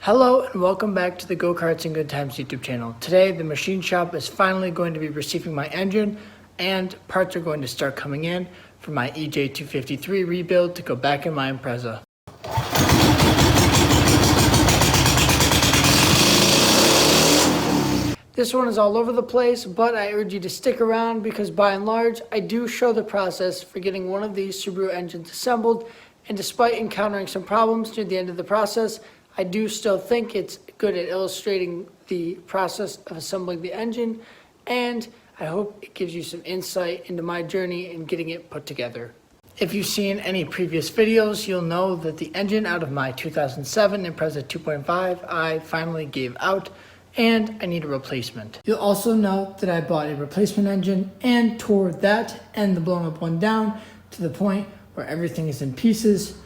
Hello and welcome back to the Go-Karts and Good Times YouTube channel. Today the machine shop is finally going to be receiving my engine and parts are going to start coming in for my EJ25 rebuild to go back in my Impreza. This one is all over the place, but I urge you to stick around because by and large I do show the process for getting one of these Subaru engines assembled, and despite encountering some problems near the end of the process, I do still think it's good at illustrating the process of assembling the engine, and I hope it gives you some insight into my journey in getting it put together. If you've seen any previous videos, you'll know that the engine out of my 2007 Impreza 2.5 I finally gave out, and I need a replacement. You'll also know that I bought a replacement engine and tore that and the blown up one down to the point where everything is in pieces,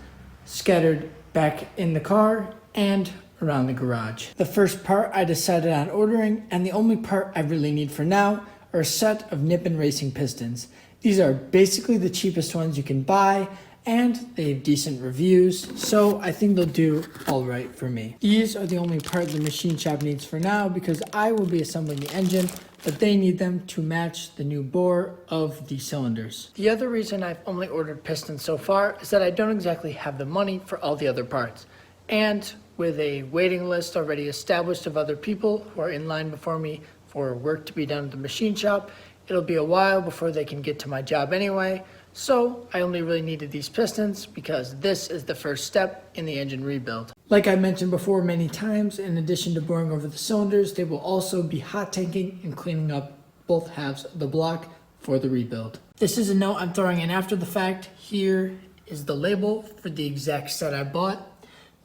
scattered back in the car and around the garage. The first part I decided on ordering, and the only part I really need for now, are a set of Nippon racing pistons. These are basically the cheapest ones you can buy, and they have decent reviews, so I think they'll do all right for me. These are the only part the machine shop needs for now because I will be assembling the engine, but they need them to match the new bore of the cylinders. The other reason I've only ordered pistons so far is that I don't exactly have the money for all the other parts. And with a waiting list already established of other people who are in line before me for work to be done at the machine shop, it'll be a while before they can get to my job anyway. So I only really needed these pistons because this is the first step in the engine rebuild. Like I mentioned before many times, in addition to boring over the cylinders, they will also be hot tanking and cleaning up both halves of the block for the rebuild. This is a note I'm throwing in after the fact. Here is the label for the exact set I bought.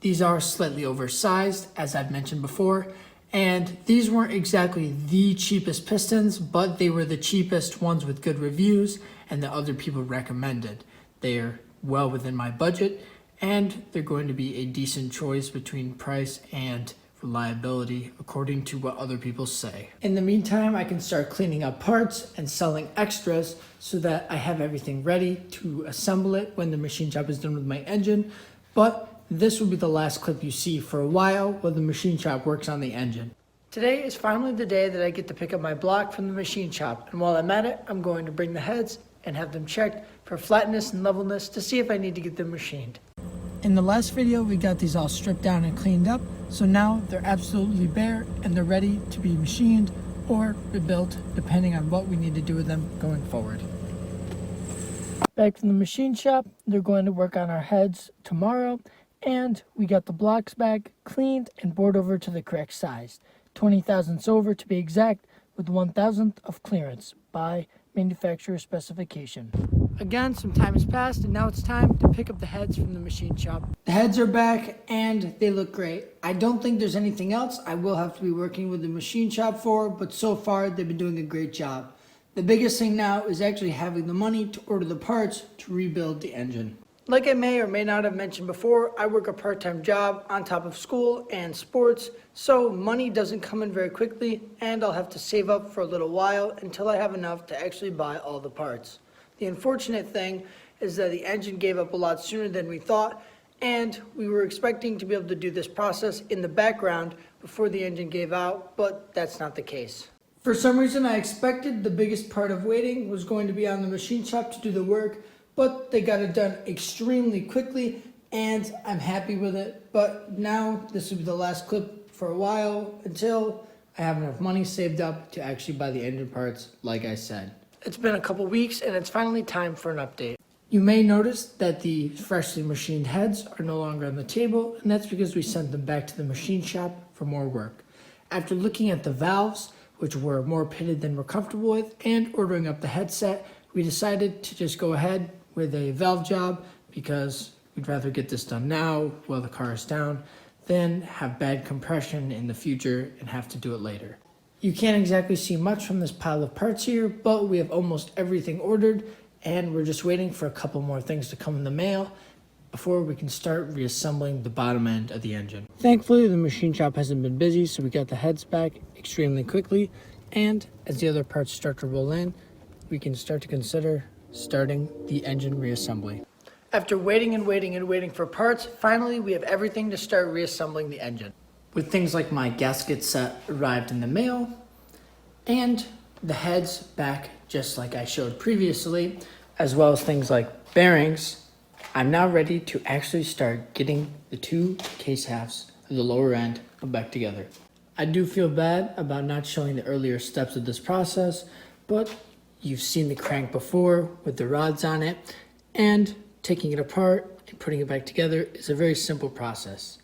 These are slightly oversized, as I've mentioned before, and these weren't exactly the cheapest pistons, but they were the cheapest ones with good reviews and that other people recommended. They are well within my budget, and they're going to be a decent choice between price and reliability, according to what other people say. In the meantime, I can start cleaning up parts and selling extras so that I have everything ready to assemble it when the machine shop is done with my engine, but this will be the last clip you see for a while the machine shop works on the engine. Today is finally the day that I get to pick up my block from the machine shop, and while I'm at it, I'm going to bring the heads and have them checked for flatness and levelness to see if I need to get them machined. In the last video, we got these all stripped down and cleaned up, so now they're absolutely bare and they're ready to be machined or rebuilt depending on what we need to do with them going forward. Back from the machine shop, they're going to work on our heads tomorrow, and we got the blocks back, cleaned, and bored over to the correct size. 20 thousandths over to be exact, with 1,000th of clearance by manufacturer specification. Again, some time has passed, and now it's time to pick up the heads from the machine shop. The heads are back, and they look great. I don't think there's anything else I will have to be working with the machine shop for, but so far they've been doing a great job. The biggest thing now is actually having the money to order the parts to rebuild the engine. Like I may or may not have mentioned before, I work a part-time job on top of school and sports, so money doesn't come in very quickly, and I'll have to save up for a little while until I have enough to actually buy all the parts. The unfortunate thing is that the engine gave up a lot sooner than we thought, and we were expecting to be able to do this process in the background before the engine gave out, but that's not the case. For some reason, I expected the biggest part of waiting was going to be on the machine shop to do the work, but they got it done extremely quickly, and I'm happy with it. But now this will be the last clip for a while until I have enough money saved up to actually buy the engine parts, like I said. It's been a couple weeks, and it's finally time for an update. You may notice that the freshly machined heads are no longer on the table, and that's because we sent them back to the machine shop for more work. After looking at the valves, which were more pitted than we're comfortable with, and ordering up the headset, we decided to just go ahead with a valve job because we'd rather get this done now while the car is down than have bad compression in the future and have to do it later. You can't exactly see much from this pile of parts here, but we have almost everything ordered, and we're just waiting for a couple more things to come in the mail before we can start reassembling the bottom end of the engine. Thankfully, the machine shop hasn't been busy, so we got the heads back extremely quickly, and as the other parts start to roll in, we can start to consider starting the engine reassembly. After waiting and waiting and waiting for parts, finally we have everything to start reassembling the engine. with things like my gasket set arrived in the mail and the heads back just like I showed previously, as well as things like bearings, I'm now ready to actually start getting the two case halves of the lower end back together. I do feel bad about not showing the earlier steps of this process, but you've seen the crank before with the rods on it, and taking it apart and putting it back together is a very simple process.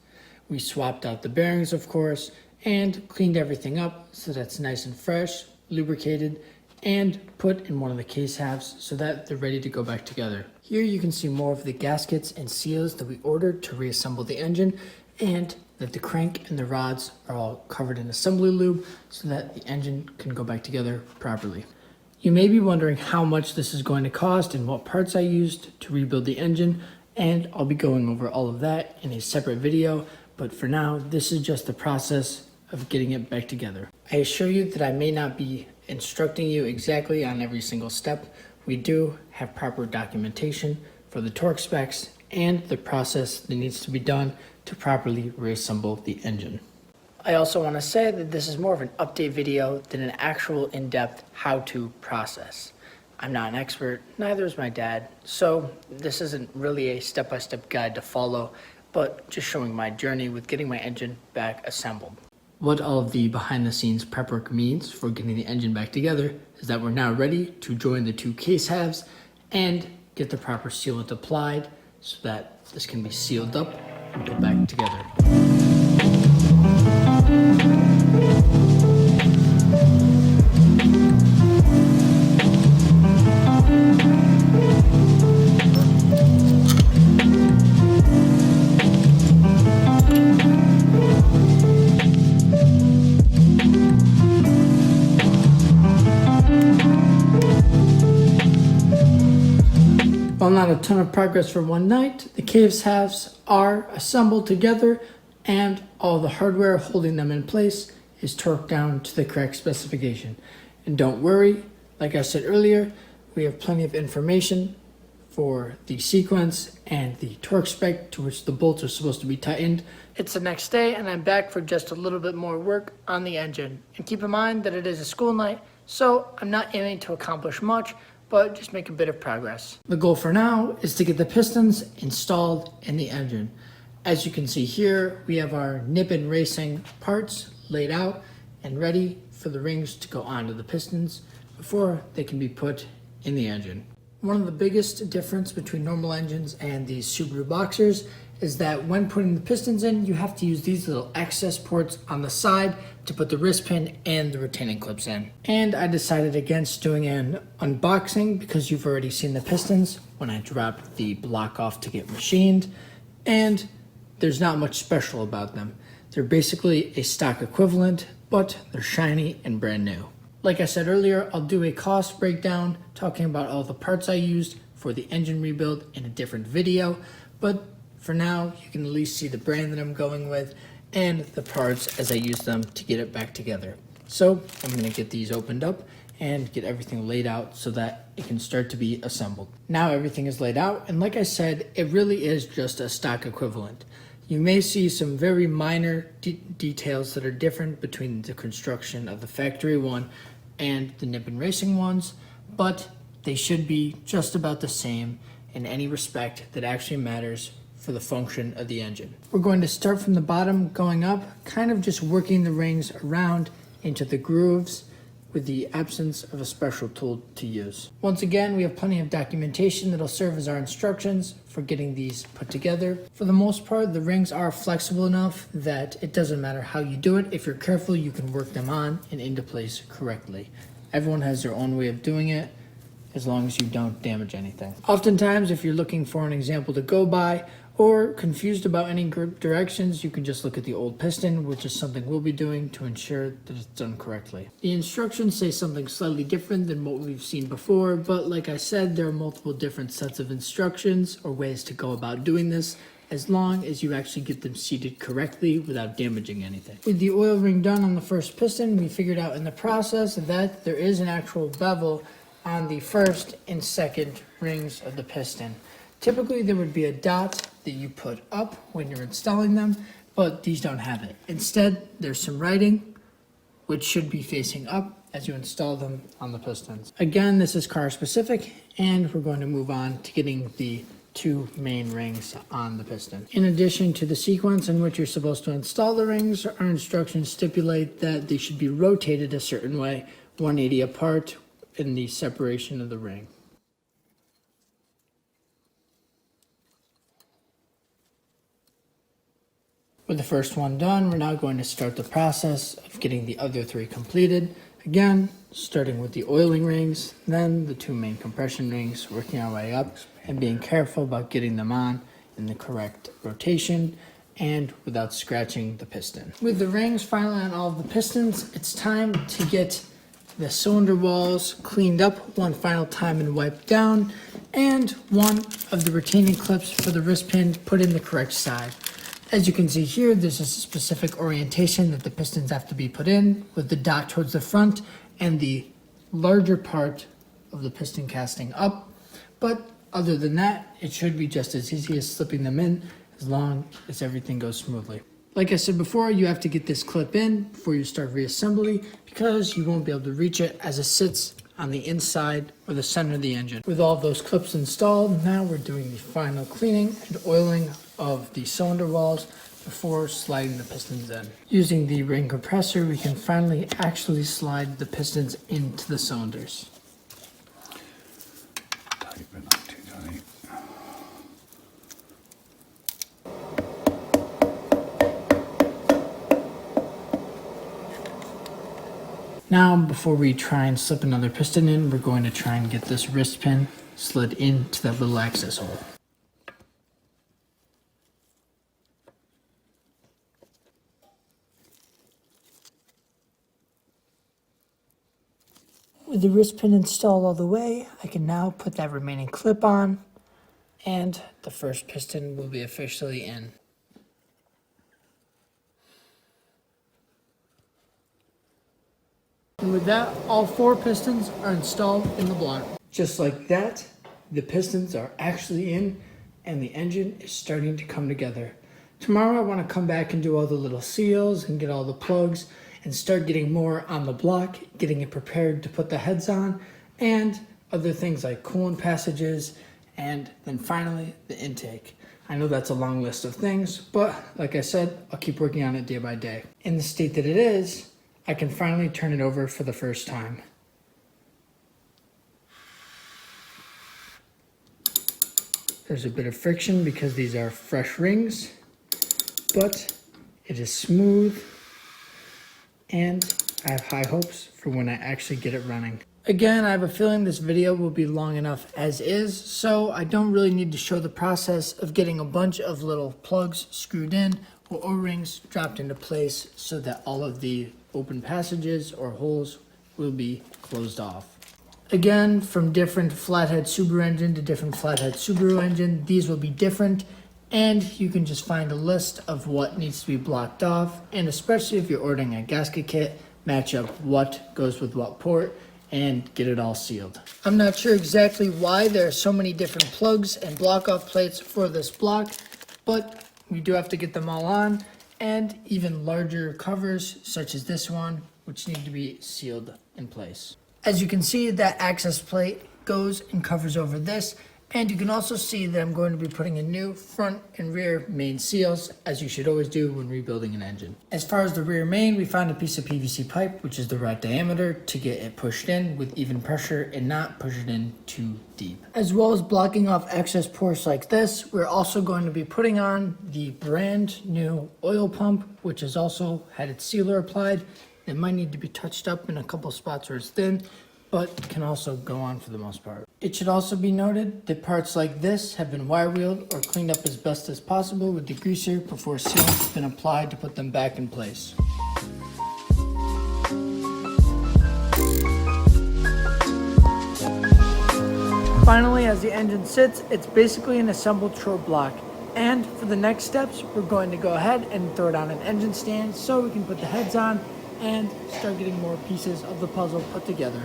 We swapped out the bearings, of course, and cleaned everything up so that's nice and fresh, lubricated, and put in one of the case halves so that they're ready to go back together. Here you can see more of the gaskets and seals that we ordered to reassemble the engine, and that the crank and the rods are all covered in assembly lube so that the engine can go back together properly. You may be wondering how much this is going to cost and what parts I used to rebuild the engine, and I'll be going over all of that in a separate video, but for now, this is just the process of getting it back together. I assure you that I may not be instructing you exactly on every single step. We do have proper documentation for the torque specs and the process that needs to be done to properly reassemble the engine. I also want to say that this is more of an update video than an actual in-depth how-to process. I'm not an expert, neither is my dad, so this isn't really a step-by-step guide to follow, but just showing my journey with getting my engine back assembled. What all of the behind-the-scenes prep work means for getting the engine back together is that we're now ready to join the two case halves and get the proper sealant applied so that this can be sealed up and put back together. While not a ton of progress for one night, the case halves are assembled together and all the hardware holding them in place is torqued down to the correct specification. And don't worry, like I said earlier, we have plenty of information for the sequence and the torque spec to which the bolts are supposed to be tightened. It's the next day and I'm back for just a little bit more work on the engine. And keep in mind that it is a school night, so I'm not aiming to accomplish much, but just make a bit of progress. The goal for now is to get the pistons installed in the engine. As you can see here, we have our Nippon Racing parts laid out and ready for the rings to go onto the pistons before they can be put in the engine. One of the biggest difference between normal engines and these Subaru Boxers is that when putting the pistons in, you have to use these little access ports on the side to put the wrist pin and the retaining clips in. And I decided against doing an unboxing because you've already seen the pistons when I dropped the block off to get machined, and there's not much special about them. They're basically a stock equivalent, but they're shiny and brand new. Like I said earlier, I'll do a cost breakdown talking about all the parts I used for the engine rebuild in a different video, but for now, you can at least see the brand that I'm going with and the parts as I use them to get it back together. So I'm going to get these opened up and get everything laid out so that it can start to be assembled. Now everything is laid out, and like I said, it really is just a stock equivalent. You may see some very minor details that are different between the construction of the factory one and the Nippon Racing ones, but they should be just about the same in any respect that actually matters for the function of the engine. We're going to start from the bottom going up, kind of just working the rings around into the grooves with the absence of a special tool to use. Once again, we have plenty of documentation that'll serve as our instructions for getting these put together. For the most part, the rings are flexible enough that it doesn't matter how you do it. If you're careful, you can work them on and into place correctly. Everyone has their own way of doing it, as long as you don't damage anything. Oftentimes, if you're looking for an example to go by, or confused about any directions, you can just look at the old piston, which is something we'll be doing to ensure that it's done correctly. The instructions say something slightly different than what we've seen before, but like I said, there are multiple different sets of instructions or ways to go about doing this, as long as you actually get them seated correctly without damaging anything. With the oil ring done on the first piston, we figured out in the process that there is an actual bevel on the first and second rings of the piston. Typically, there would be a dot that you put up when you're installing them, but these don't have it. Instead, there's some writing, which should be facing up as you install them on the pistons. Again, this is car specific, and we're going to move on to getting the 2 main rings on the piston. In addition to the sequence in which you're supposed to install the rings, our instructions stipulate that they should be rotated a certain way, 180 apart in the separation of the ring. With the first one done, we're now going to start the process of getting the other 3 completed. Again, starting with the oiling rings, then the 2 main compression rings, working our way up and being careful about getting them on in the correct rotation and without scratching the piston. With the rings finally on all of the pistons, it's time to get the cylinder walls cleaned up one final time and wiped down, and one of the retaining clips for the wrist pin put in the correct side. As you can see here, there's a specific orientation that the pistons have to be put in, with the dot towards the front and the larger part of the piston casting up. But other than that, it should be just as easy as slipping them in, as long as everything goes smoothly. Like I said before, you have to get this clip in before you start reassembly, because you won't be able to reach it as it sits on the inside or the center of the engine. With all of those clips installed, now we're doing the final cleaning and oiling of the cylinder walls before sliding the pistons in. Using the ring compressor, we can finally actually slide the pistons into the cylinders. Tight but not too tight. Now, before we try and slip another piston in, we're going to try and get this wrist pin slid into that little access hole. With the wrist pin installed all the way, I can now put that remaining clip on, and the first piston will be officially in. And with that, all 4 pistons are installed in the block. Just like that, the pistons are actually in, and the engine is starting to come together. Tomorrow I want to come back and do all the little seals and get all the plugs and start getting more on the block, getting it prepared to put the heads on, and other things like coolant passages, and then finally the intake. I know that's a long list of things, but like I said, I'll keep working on it day by day. In the state that it is, I can finally turn it over for the first time. There's a bit of friction because these are fresh rings, but it is smooth, and I have high hopes for when I actually get it running. Again, I have a feeling this video will be long enough as is, so I don't really need to show the process of getting a bunch of little plugs screwed in or O-rings dropped into place so that all of the open passages or holes will be closed off. Again, from different flathead Subaru engine to different flathead Subaru engine, these will be different, and you can just find a list of what needs to be blocked off, and especially if you're ordering a gasket kit, match up what goes with what port and get it all sealed. I'm not sure exactly why there are so many different plugs and block off plates for this block, but we do have to get them all on, and even larger covers such as this one, which need to be sealed in place. As you can see, that access plate goes and covers over this, and you can also see that I'm going to be putting in new front and rear main seals, as you should always do when rebuilding an engine. As far as the rear main, we found a piece of PVC pipe, which is the right diameter, to get it pushed in with even pressure and not push it in too deep. As well as blocking off access ports like this, we're also going to be putting on the brand new oil pump, which has also had its sealer applied. It might need to be touched up in a couple spots where it's thin, but can also go on for the most part. It should also be noted that parts like this have been wire wheeled or cleaned up as best as possible with degreaser before sealant has been applied to put them back in place. Finally, as the engine sits, it's basically an assembled short block. And for the next steps, we're going to go ahead and throw down an engine stand so we can put the heads on and start getting more pieces of the puzzle put together.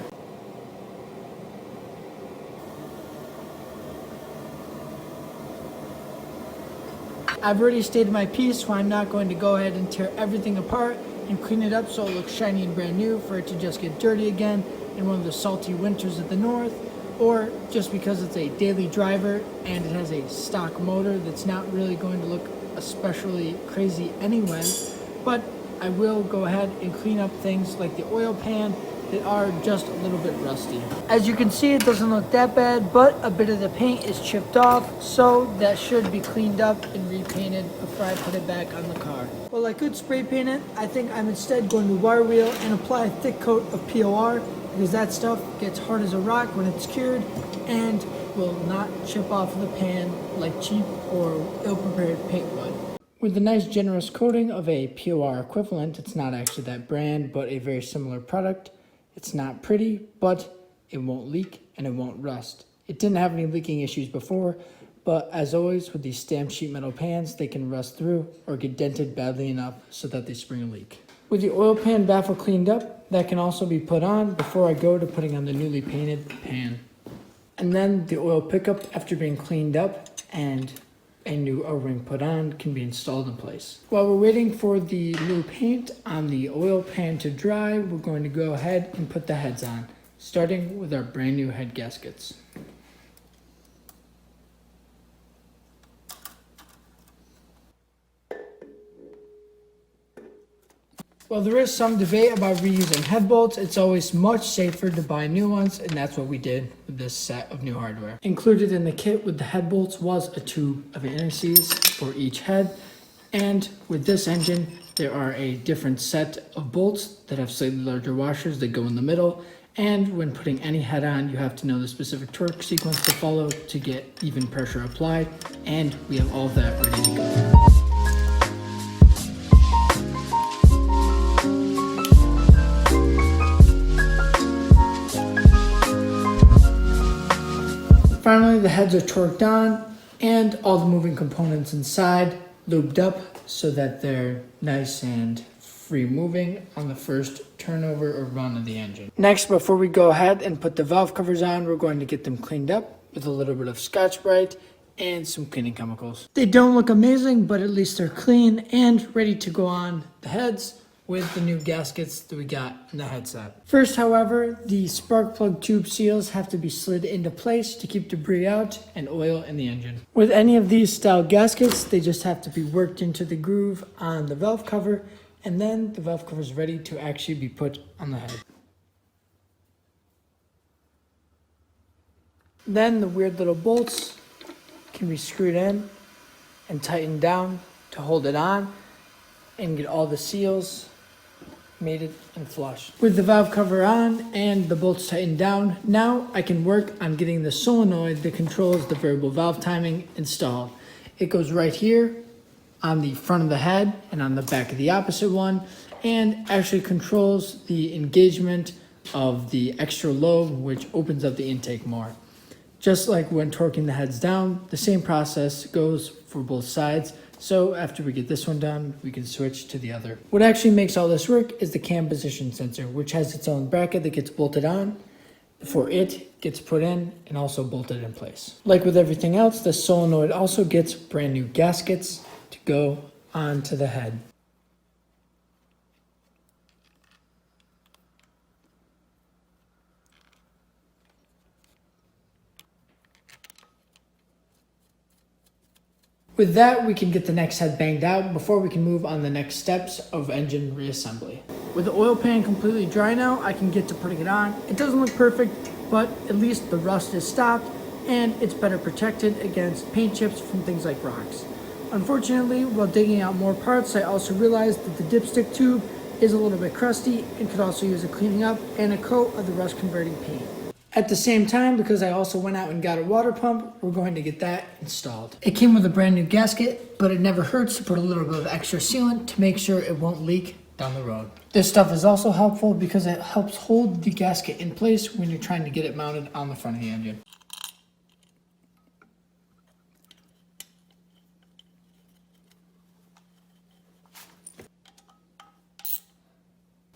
I've already stated my piece, so I'm not going to go ahead and tear everything apart and clean it up so it looks shiny and brand new for it to just get dirty again in one of the salty winters of the north, or just because it's a daily driver and it has a stock motor that's not really going to look especially crazy anyway. But I will go ahead and clean up things like the oil pan that are just a little bit rusty. As you can see, it doesn't look that bad, but a bit of the paint is chipped off, so that should be cleaned up and repainted before I put it back on the car. Well, I could spray paint it. I think I'm instead going to wire wheel and apply a thick coat of POR, because that stuff gets hard as a rock when it's cured and will not chip off the pan like cheap or ill-prepared paint would. With a nice generous coating of a POR equivalent, it's not actually that brand, but a very similar product. It's not pretty, but it won't leak and it won't rust. It didn't have any leaking issues before, but as always with these stamped sheet metal pans, they can rust through or get dented badly enough so that they spring a leak. With the oil pan baffle cleaned up, that can also be put on before I go to putting on the newly painted pan. And then the oil pickup, after being cleaned up and a new O-ring put on, can be installed in place. While we're waiting for the new paint on the oil pan to dry, we're going to go ahead and put the heads on, starting with our brand new head gaskets. While there is some debate about reusing head bolts, it's always much safer to buy new ones, and that's what we did with this set of new hardware. Included in the kit with the head bolts was a tube of anti-seize for each head, and with this engine, there are a different set of bolts that have slightly larger washers that go in the middle, and when putting any head on, you have to know the specific torque sequence to follow to get even pressure applied, and we have all of that ready to go. Finally, the heads are torqued on and all the moving components inside lubed up so that they're nice and free moving on the first turnover or run of the engine. Next, before we go ahead and put the valve covers on, we're going to get them cleaned up with a little bit of Scotch-Brite and some cleaning chemicals. They don't look amazing, but at least they're clean and ready to go on the heads with the new gaskets that we got in the headset. First, however, the spark plug tube seals have to be slid into place to keep debris out and oil in the engine. With any of these style gaskets, they just have to be worked into the groove on the valve cover, and then the valve cover is ready to actually be put on the head. Then the weird little bolts can be screwed in and tightened down to hold it on and get all the seals mated and flush. With the valve cover on and the bolts tightened down, now I can work on getting the solenoid that controls the variable valve timing installed. It goes right here on the front of the head and on the back of the opposite one, and actually controls the engagement of the extra lobe, which opens up the intake more. Just like when torquing the heads down, the same process goes for both sides. So after we get this one done, we can switch to the other. What actually makes all this work is the cam position sensor, which has its own bracket that gets bolted on before it gets put in and also bolted in place. Like with everything else, the solenoid also gets brand new gaskets to go onto the head. With that, we can get the next head banged out before we can move on the next steps of engine reassembly. With the oil pan completely dry now, I can get to putting it on. It doesn't look perfect, but at least the rust is stopped and it's better protected against paint chips from things like rocks. Unfortunately, while digging out more parts, I also realized that the dipstick tube is a little bit crusty and could also use a cleaning up and a coat of the rust converting paint. At the same time, because I also went out and got a water pump, we're going to get that installed. It came with a brand new gasket, but it never hurts to put a little bit of extra sealant to make sure it won't leak down the road. This stuff is also helpful because it helps hold the gasket in place when you're trying to get it mounted on the front of the engine.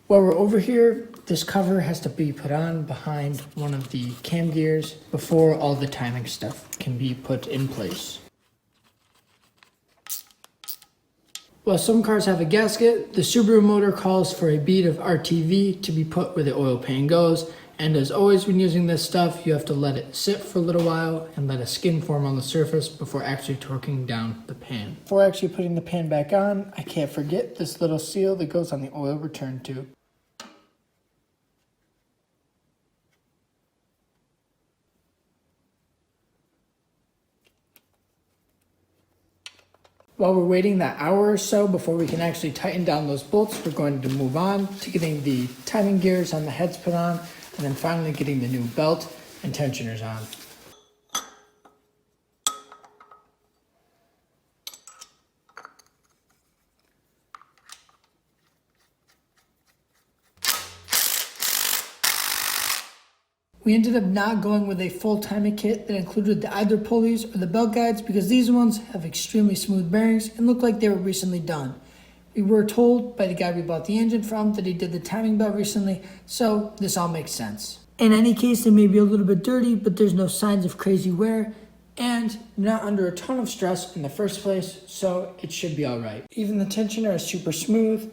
While we're over here, this cover has to be put on behind one of the cam gears before all the timing stuff can be put in place. While some cars have a gasket, the Subaru motor calls for a bead of RTV to be put where the oil pan goes. And as always when using this stuff, you have to let it sit for a little while and let a skin form on the surface before actually torquing down the pan. Before actually putting the pan back on, I can't forget this little seal that goes on the oil return tube. While we're waiting that hour or so before we can actually tighten down those bolts, we're going to move on to getting the timing gears on the heads put on, and then finally getting the new belt and tensioners on. We ended up not going with a full timing kit that included the either pulleys or the belt guides because these ones have extremely smooth bearings and look like they were recently done. We were told by the guy we bought the engine from that he did the timing belt recently, so this all makes sense. In any case, they may be a little bit dirty, but there's no signs of crazy wear and not under a ton of stress in the first place, so it should be all right. Even the tensioner is super smooth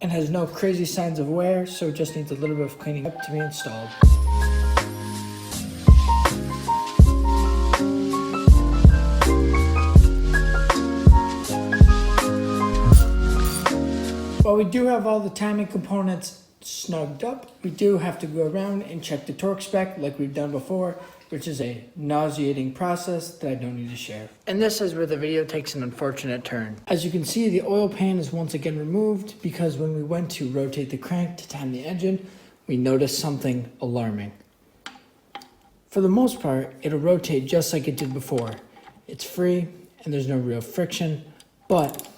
and has no crazy signs of wear, so it just needs a little bit of cleaning up to be installed. While we do have all the timing components snugged up, we do have to go around and check the torque spec like we've done before, which is a nauseating process that I don't need to share. And this is where the video takes an unfortunate turn. As you can see, the oil pan is once again removed because when we went to rotate the crank to time the engine, we noticed something alarming. For the most part, it'll rotate just like it did before. It's free and there's no real friction, but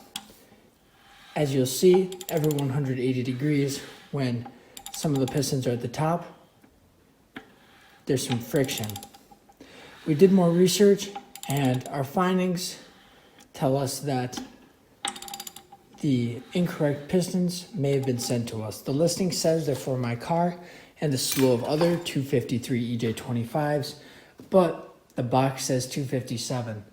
as you'll see, every 180 degrees when some of the pistons are at the top, there's some friction. We did more research and our findings tell us that the incorrect pistons may have been sent to us. The listing says they're for my car and a slew of other 253 EJ25s, but the box says 257.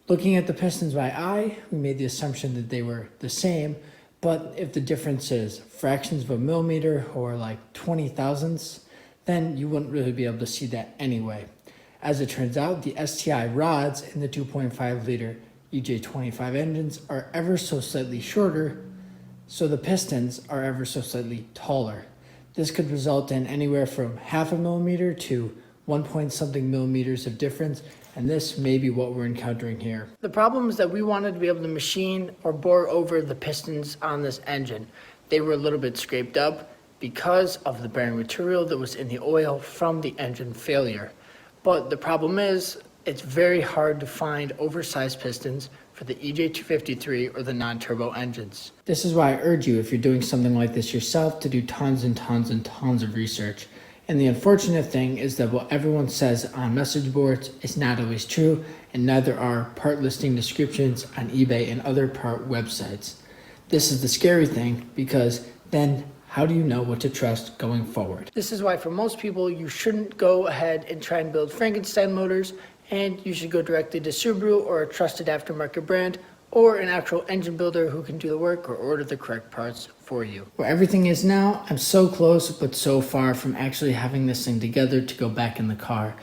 Looking at the pistons by eye, we made the assumption that they were the same, but if the difference is fractions of a millimeter or like 20 thousandths, then you wouldn't really be able to see that anyway. As it turns out, the STI rods in the 2.5 liter EJ25 engines are ever so slightly shorter, so the pistons are ever so slightly taller. This could result in anywhere from half a millimeter to 1 point something millimeters of difference, and this may be what we're encountering here. The problem is that we wanted to be able to machine or bore over the pistons on this engine. They were a little bit scraped up because of the bearing material that was in the oil from the engine failure. But the problem is, it's very hard to find oversized pistons for the EJ253 or the non-turbo engines. This is why I urge you, if you're doing something like this yourself, to do tons and tons and tons of research. And the unfortunate thing is that what everyone says on message boards is not always true, and neither are part listing descriptions on eBay and other part websites. This is the scary thing, because then how do you know what to trust going forward? This is why for most people, you shouldn't go ahead and try and build Frankenstein motors, and you should go directly to Subaru or a trusted aftermarket brand, or an actual engine builder who can do the work or order the correct parts for you. Where everything is now, I'm so close but so far from actually having this thing together to go back in the car.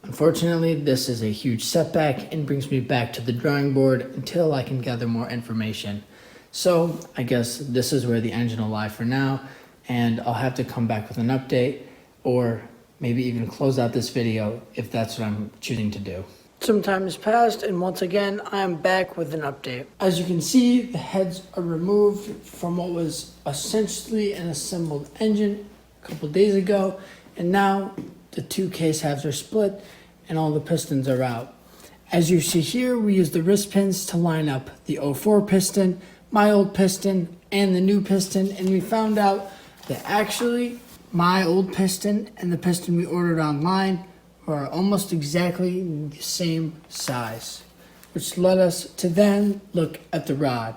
Unfortunately, this is a huge setback and brings me back to the drawing board until I can gather more information. So I guess this is where the engine will lie for now, and I'll have to come back with an update or maybe even close out this video if that's what I'm choosing to do. Some time has passed, and once again, I am back with an update. As you can see, the heads are removed from what was essentially an assembled engine a couple days ago, and now the two case halves are split and all the pistons are out. As you see here, we use the wrist pins to line up the 04 piston, my old piston, and the new piston, and we found out that actually my old piston and the piston we ordered online are almost exactly the same size, which led us to then look at the rod.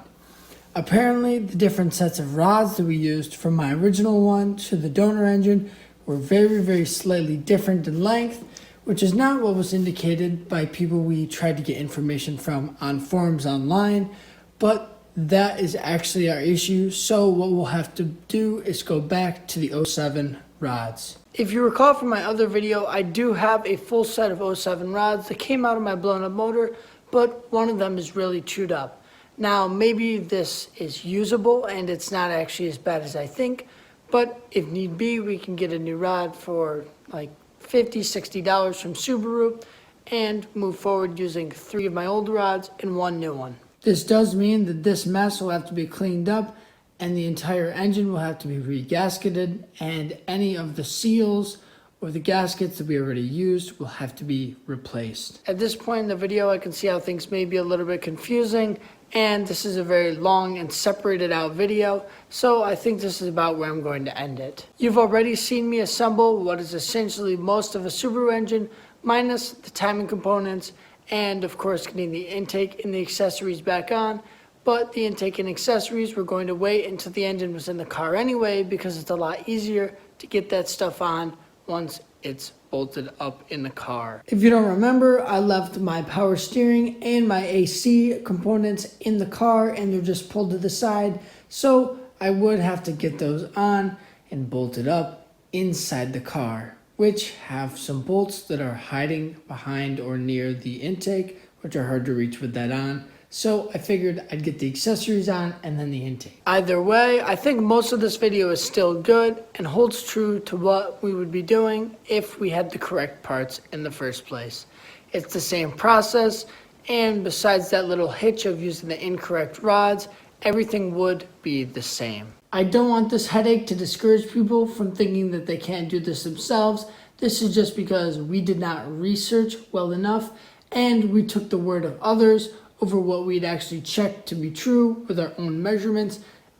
Apparently, the different sets of rods that we used from my original one to the donor engine were very, very slightly different in length, which is not what was indicated by people we tried to get information from on forums online, but that is actually our issue. So what we'll have to do is go back to the 07 rods. If you recall from my other video, I do have a full set of 07 rods that came out of my blown up motor, but one of them is really chewed up. Now, maybe this is usable and it's not actually as bad as I think, but if need be, we can get a new rod for like $50, $60 from Subaru and move forward using 3 of my old rods and 1 new one. This does mean that this mess will have to be cleaned up and the entire engine will have to be re-gasketed, and any of the seals or the gaskets that we already used will have to be replaced. At this point in the video, I can see how things may be a little bit confusing, and this is a very long and separated out video, so I think this is about where I'm going to end it. You've already seen me assemble what is essentially most of a Subaru engine, minus the timing components, and of course getting the intake and the accessories back on. But the intake and accessories, we're going to wait until the engine was in the car anyway, because it's a lot easier to get that stuff on once it's bolted up in the car. If you don't remember, I left my power steering and my AC components in the car and they're just pulled to the side. So I would have to get those on and bolted up inside the car, which have some bolts that are hiding behind or near the intake, which are hard to reach with that on. So I figured I'd get the accessories on and then the intake. Either way, I think most of this video is still good and holds true to what we would be doing if we had the correct parts in the first place. It's the same process, and besides that little hitch of using the incorrect rods, everything would be the same. I don't want this headache to discourage people from thinking that they can't do this themselves. This is just because we did not research well enough and we took the word of others over what we'd actually checked to be true with our own measurements,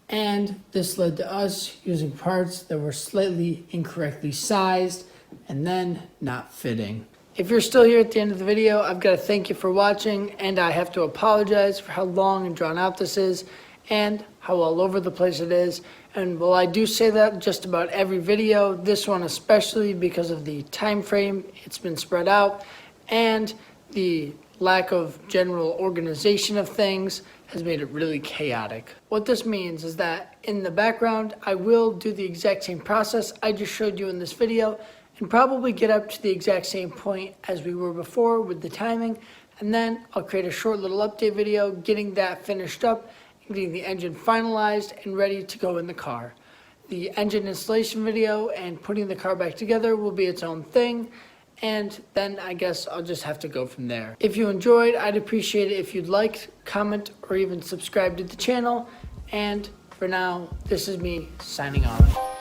and this led to us using parts that were slightly incorrectly sized and then not fitting. If you're still here at the end of the video, I've got to thank you for watching, and I have to apologize for how long and drawn out this is and how all over the place it is. And while I do say that just about every video, this one especially because of the time frame it's been spread out and the lack of general organization of things has made it really chaotic. What this means is that in the background, I will do the exact same process I just showed you in this video and probably get up to the exact same point as we were before with the timing. And then I'll create a short little update video, getting that finished up and getting the engine finalized and ready to go in the car. The engine installation video and putting the car back together will be its own thing. And then I guess I'll just have to go from there. If you enjoyed, I'd appreciate it if you'd like, comment, or even subscribe to the channel. And for now, this is me signing off.